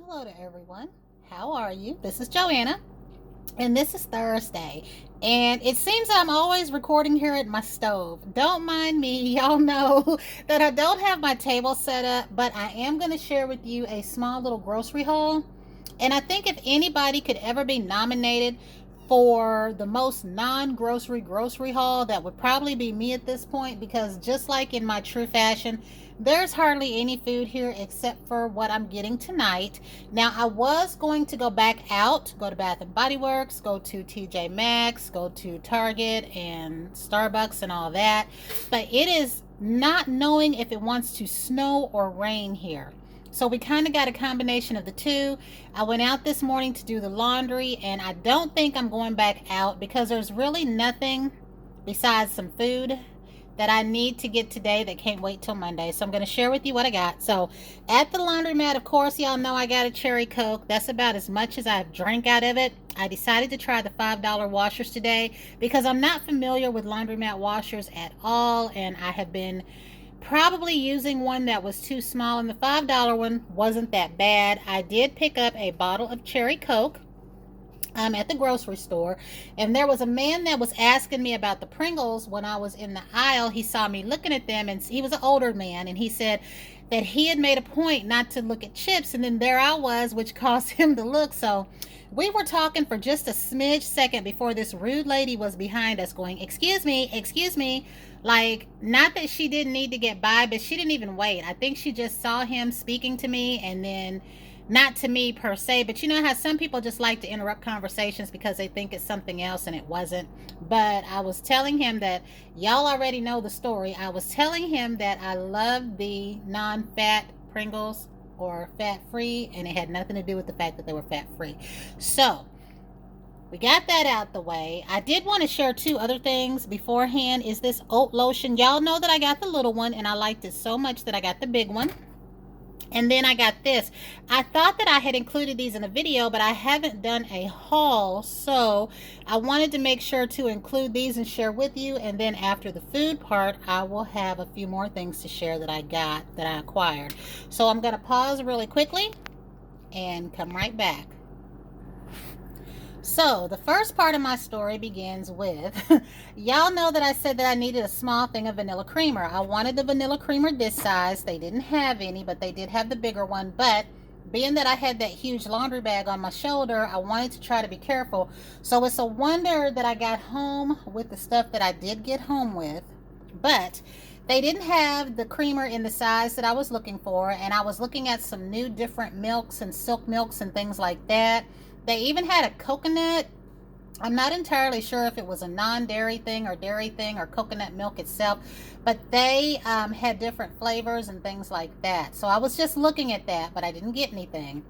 Hello to everyone. How are you? This is Joanna, and this is Thursday. And it seems I'm always recording here at my stove. Don't mind me. Y'all know that I don't have my table set up, but I am going to share with you a small little grocery haul. And I think if anybody could ever be nominated for the most non grocery haul, that would probably be me at this point, because just like in my true fashion, there's hardly any food here except for what I'm getting tonight. Now, I was going to go back out, go to Bath and Body Works, go to TJ Maxx, go to Target and Starbucks and all that, but it is not knowing if it wants to snow or rain here. So we kind of got a combination of the two. I went out this morning to do the laundry, and I don't think I'm going back out because there's really nothing besides some food that I need to get today that can't wait till Monday. So I'm going to share with you what I got. So at the laundromat, of course, y'all know I got a cherry Coke. That's about as much as I've drank out of it. I decided to try the $5 washers today because I'm not familiar with laundromat washers at all, and I have been probably using one that was too small, and the $5 one wasn't that bad. I did pick up a bottle of cherry Coke at the grocery store, and there was a man that was asking me about the Pringles when I was in the aisle. He saw me looking at them, and he was an older man, and he said that he had made a point not to look at chips, and then there I was, which caused him to look. So we were talking for just a smidge second before this rude lady was behind us going, excuse me. Like, not that she didn't need to get by, but she didn't even wait. I think she just saw him speaking to me, and then not to me per se, but you know how some people just like to interrupt conversations because they think it's something else and it wasn't. But I was telling him that y'all already know the story. I was telling him that I love the non-fat Pringles, or fat free, and it had nothing to do with the fact that they were fat free. So we got that out the way. I did want to share two other things beforehand. Is this oat lotion. Y'all know that I got the little one, and I liked it so much that I got the big one. And then I got this. I thought that I had included these in a video, but I haven't done a haul. So I wanted to make sure to include these and share with you. And then after the food part, I will have a few more things to share that I got, that I acquired. So I'm going to pause really quickly and come right back. So the first part of my story begins with, y'all know that I said that I needed a small thing of vanilla creamer. I wanted the vanilla creamer this size. They didn't have any, but they did have the bigger one. But being that I had that huge laundry bag on my shoulder, I wanted to try to be careful. So it's a wonder that I got home with the stuff that I did get home with. But they didn't have the creamer in the size that I was looking for. And I was looking at some new different milks and silk milks and things like that. They even had a coconut. I'm not entirely sure if it was a non-dairy thing or dairy thing or coconut milk itself, but they had different flavors and things like that. So I was just looking at that, but I didn't get anything.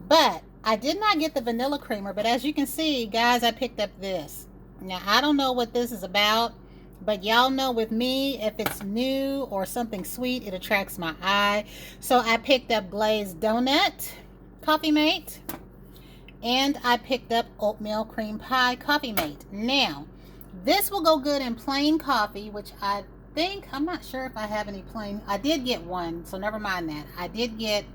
But I did not get the vanilla creamer, but as you can see, guys, I picked up this. Now, I don't know what this is about, but y'all know with me, if it's new or something sweet, it attracts my eye. So I picked up glazed donut Coffee Mate. And I picked up oatmeal cream pie Coffee Mate. Now, this will go good in plain coffee, which I think, I'm not sure if I have any plain. I did get one, so never mind that. I didn't get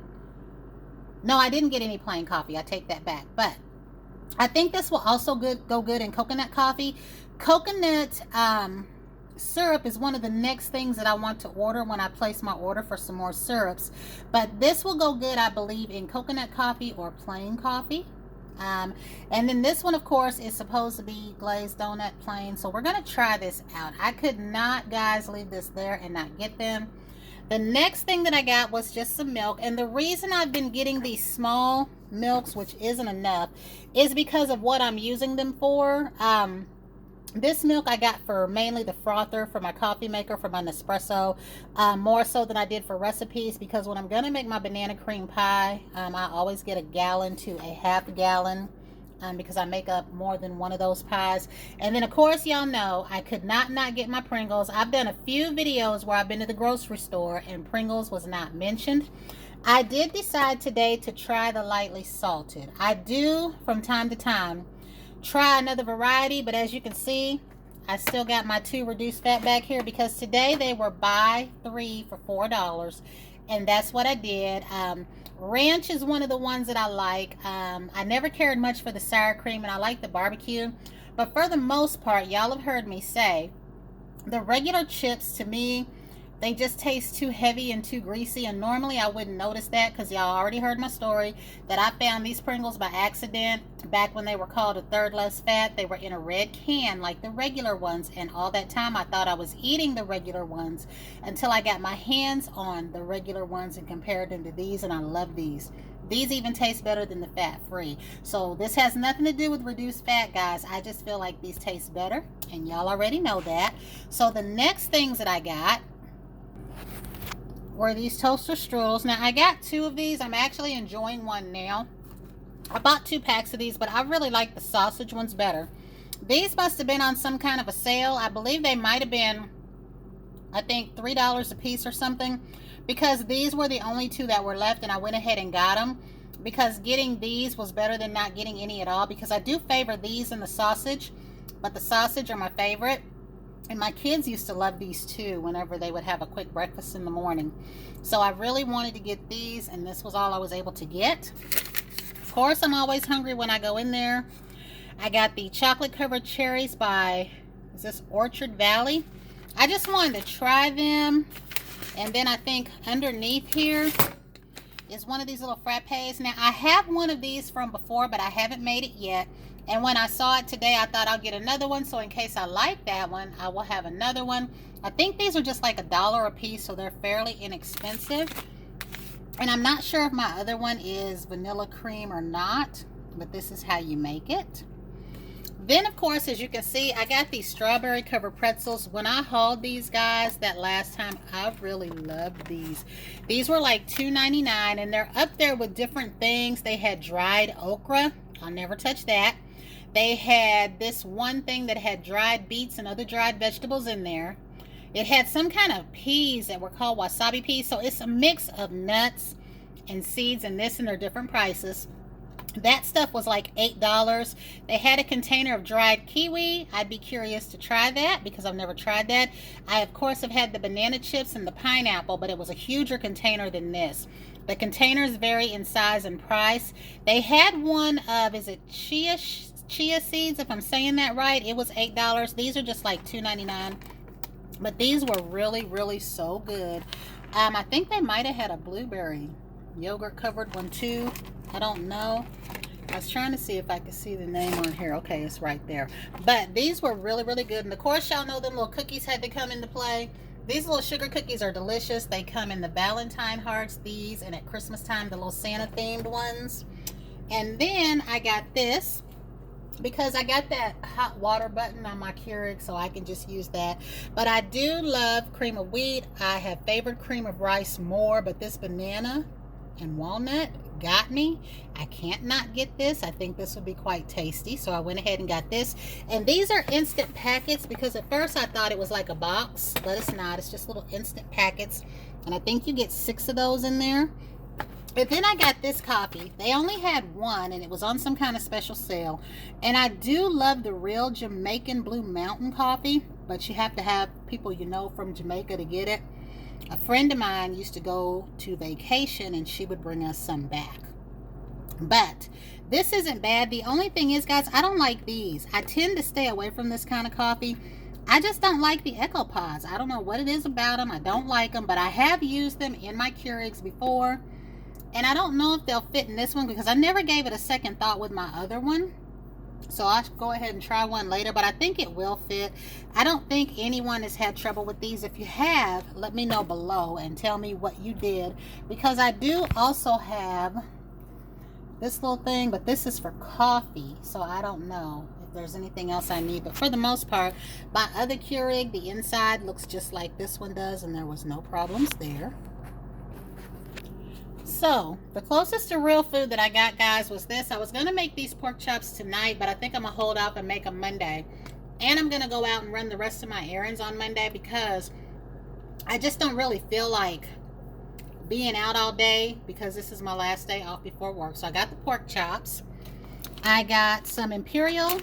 any plain coffee. I take that back. But I think this will also go good in coconut coffee. Coconut syrup is one of the next things that I want to order when I place my order for some more syrups. But this will go good, I believe, in coconut coffee or plain coffee. And then this one, of course, is supposed to be glazed donut plain. So we're going to try this out. I could not, guys, leave this there and not get them. The next thing that I got was just some milk. And the reason I've been getting these small milks, which isn't enough, is because of what I'm using them for. This milk I got for mainly the frother for my coffee maker, for my Nespresso, more so than I did for recipes, because when I'm going to make my banana cream pie, I always get a gallon to a half gallon, because I make up more than one of those pies. And then, of course, y'all know I could not get my Pringles. I've done a few videos where I've been to the grocery store and Pringles was not mentioned. I did decide today to try the lightly salted. I do, from time to time, try another variety, but as you can see, I still got my 2 reduced fat back here because today they were buy 3 for $4, and that's what I did. Ranch is one of the ones that I like. I never cared much for the sour cream, and I like the barbecue. But for the most part, y'all have heard me say, the regular chips to me, they just taste too heavy and too greasy, and normally I wouldn't notice that because y'all already heard my story that I found these Pringles by accident back when they were called a third less fat. They were in a red can like the regular ones, and all that time I thought I was eating the regular ones until I got my hands on the regular ones and compared them to these, and I love these. These even taste better than the fat-free. So this has nothing to do with reduced fat, guys. I just feel like these taste better, and y'all already know that. So the next things that I got were these toaster strudels. Now, I got 2 of these. I'm actually enjoying one now. I bought 2 packs of these, but I really like the sausage ones better. These must have been on some kind of a sale. I believe they might have been, I think, $3 a piece or something, because these were the only 2 that were left, and I went ahead and got them because getting these was better than not getting any at all, because I do favor these and the sausage, but the sausage are my favorite. And my kids used to love these too whenever they would have a quick breakfast in the morning. So I really wanted to get these, and this was all I was able to get. Of course, I'm always hungry when I go in there. I got the chocolate covered cherries by, is this Orchard Valley? I just wanted to try them. And then I think underneath here is one of these little frappes. Now, I have one of these from before, but I haven't made it yet. And when I saw it today, I thought I'll get another one. So in case I like that one, I will have another one. I think these are just like $1 a piece, so they're fairly inexpensive. And I'm not sure if my other one is vanilla cream or not, but this is how you make it. Then, of course, as you can see, I got these strawberry covered pretzels. When I hauled these guys that last time, I really loved these. These were like $2.99, and they're up there with different things. They had dried okra. I'll never touch that. They had this one thing that had dried beets and other dried vegetables in there. It had some kind of peas that were called wasabi peas. So it's a mix of nuts and seeds in this, and they're different prices. That stuff was like $8. They had a container of dried kiwi. I'd be curious to try that because I've never tried that. I, of course, have had the banana chips and the pineapple, but it was a huger container than this. The containers vary in size and price. They had one of, is it chia seeds, if I'm saying that right? It was $8. These are just like $2.99. But these were really, really so good. I think they might have had a blueberry yogurt covered one too. I don't know. I was trying to see if I could see the name on here. Okay, it's right there. But these were really, really good. And of course, y'all know them little cookies had to come into play. These little sugar cookies are delicious. They come in the Valentine hearts, these, and at Christmas time, the little Santa themed ones. And then I got this because I got that hot water button on my Keurig, so I can just use that. But I do love cream of wheat. I have favored cream of rice more, but this banana and walnut got me. I can't not get this. I think this would be quite tasty, so I went ahead and got this. And these are instant packets because at first I thought it was like a box, but it's not. It's just little instant packets, and I think you get 6 of those in there. And then I got this coffee. They only had one, and it was on some kind of special sale. And I do love the real Jamaican Blue Mountain coffee, but you have to have people you know from Jamaica to get it. A friend of mine used to go to vacation, and she would bring us some back. But this isn't bad. The only thing is, guys, I don't like these. I tend to stay away from this kind of coffee. I just don't like the Echo Pods. I don't know what it is about them. I don't like them, but I have used them in my Keurigs before. And I don't know if they'll fit in this one because I never gave it a second thought with my other one. So I'll go ahead and try one later, but I think it will fit. I don't think anyone has had trouble with these. If you have, let me know below and tell me what you did, because I do also have this little thing, but this is for coffee, so I don't know if there's anything else I need. But for the most part, my other Keurig, the inside looks just like this one does, and there was no problems there. So, the closest to real food that I got, guys, was this. I was going to make these pork chops tonight, but I think I'm going to hold off and make them Monday. And I'm going to go out and run the rest of my errands on Monday because I just don't really feel like being out all day because this is my last day off before work. So, I got the pork chops. I got some Imperial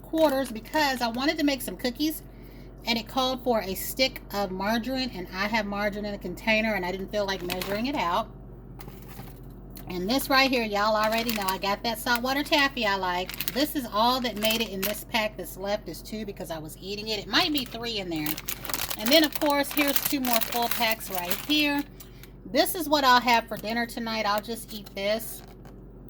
quarters because I wanted to make some cookies. And it called for a stick of margarine, and I have margarine in a container, and I didn't feel like measuring it out. And this right here, y'all already know, I got that saltwater taffy I like. This is all that made it in this pack. That's left is 2 because I was eating it. It might be 3 in there. And then, of course, here's 2 more full packs right here. This is what I'll have for dinner tonight. I'll just eat this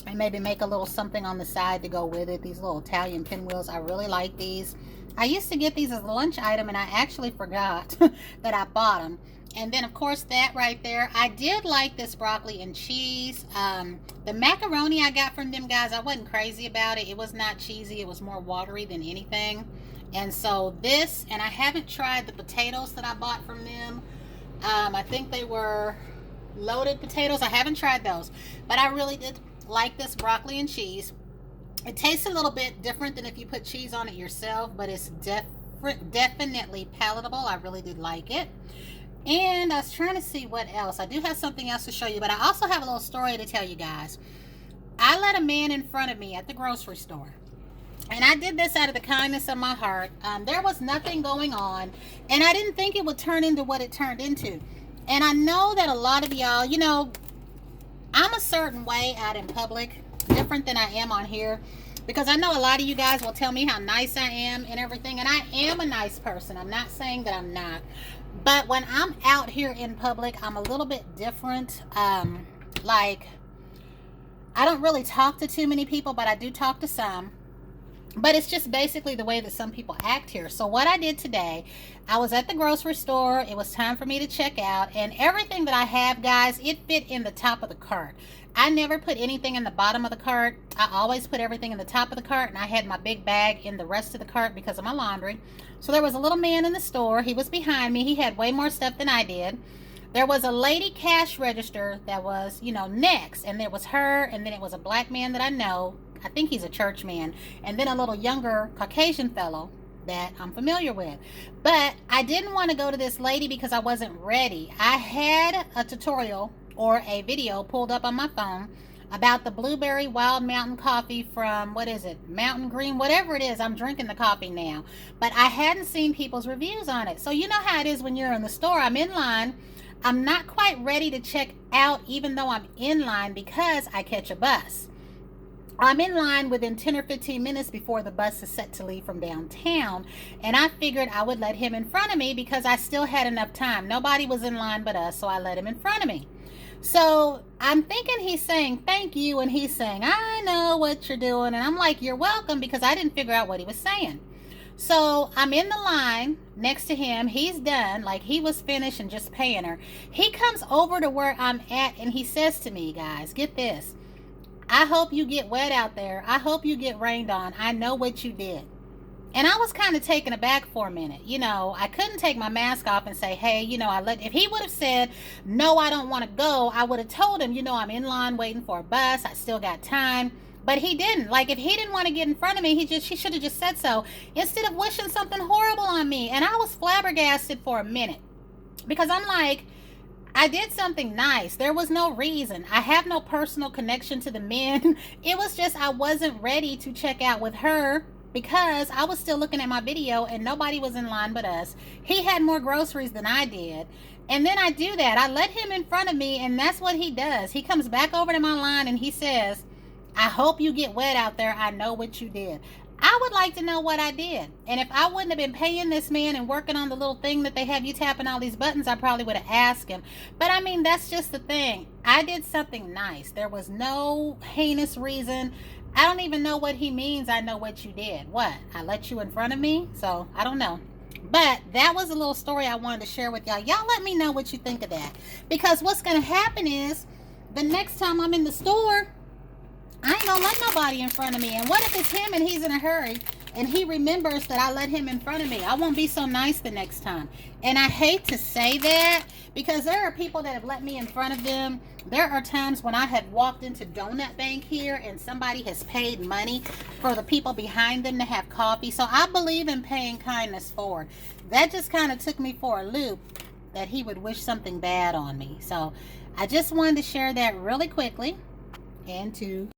and maybe make a little something on the side to go with it. These little Italian pinwheels, I really like these. I used to get these as a lunch item, and I actually forgot that I bought them. And then, of course, that right there. I did like this broccoli and cheese. The macaroni I got from them guys, I wasn't crazy about it. It was not cheesy. It was more watery than anything. And so this, and I haven't tried the potatoes that I bought from them. I think they were loaded potatoes. I haven't tried those. But I really did like this broccoli and cheese. It tastes a little bit different than if you put cheese on it yourself, but it's definitely palatable. I really did like it. And I was trying to see what else. I do have something else to show you, but I also have a little story to tell you guys. I let a man in front of me at the grocery store. And I did this out of the kindness of my heart. There was nothing going on, and I didn't think it would turn into what it turned into. And I know that a lot of y'all, you know, I'm a certain way out in public, different than I am on here, because I know a lot of you guys will tell me how nice I am and everything, and I am a nice person. I'm not saying that I'm not. But when I'm out here in public, I'm a little bit different. Like, I don't really talk to too many people, but I do talk to some. But it's just basically the way that some people act here. So what I did today, I was at the grocery store. It was time for me to check out. And everything that I have, guys, it fit in the top of the cart. I never put anything in the bottom of the cart. I always put everything in the top of the cart. And I had my big bag in the rest of the cart because of my laundry. So there was a little man in the store. He was behind me. He had way more stuff than I did. There was a lady cash register that was, you know, next. And there was her. And then it was a black man that I know. I think he's a church man. And then a little younger Caucasian fellow that I'm familiar with. But I didn't want to go to this lady because I wasn't ready. I had a tutorial or a video pulled up on my phone about the blueberry wild mountain coffee from, what is it, Mountain Green, whatever it is. I'm drinking the coffee now, but I hadn't seen people's reviews on it. So you know how it is when you're in the store. I'm in line. I'm not quite ready to check out even though I'm in line because I catch a bus. I'm in line within 10 or 15 minutes before the bus is set to leave from downtown, and I figured I would let him in front of me because I still had enough time. Nobody was in line but us, so I let him in front of me. So I'm thinking he's saying thank you, and he's saying, I know what you're doing. And I'm like, you're welcome, because I didn't figure out what he was saying. So I'm in the line next to him. He's done, like he was finished and just paying her. He comes over to where I'm at, and he says to me, guys, get this. I hope you get wet out there. I hope you get rained on. I know what you did. And I was kind of taken aback for a minute. You know, I couldn't take my mask off and say, hey, you know, if he would have said, no, I don't want to go, I would have told him, you know, I'm in line waiting for a bus. I still got time. But he didn't. Like, if he didn't want to get in front of me, he should have just said so instead of wishing something horrible on me. And I was flabbergasted for a minute because I'm like, I did something nice. There was no reason. I have no personal connection to the men. It was just I wasn't ready to check out with her because I was still looking at my video and nobody was in line but us. He had more groceries than I did. And then I do that. I let him in front of me, and that's what he does. He comes back over to my line and he says, I hope you get wet out there. I know what you did. I would like to know what I did. And if I wouldn't have been paying this man and working on the little thing that they have you tapping all these buttons, I probably would have asked him. But I mean, that's just the thing. I did something nice. There was no heinous reason. I don't even know what he means. I know what you did. What? I let you in front of me? So I don't know. But that was a little story I wanted to share with y'all. Y'all let me know what you think of that. Because what's going to happen is the next time I'm in the store, I ain't gonna let nobody in front of me. And what if it's him and he's in a hurry and he remembers that I let him in front of me? I won't be so nice the next time. And I hate to say that because there are people that have let me in front of them. There are times when I have walked into Donut Bank here and somebody has paid money for the people behind them to have coffee. So I believe in paying kindness forward. That just kind of took me for a loop that he would wish something bad on me. So I just wanted to share that really quickly and to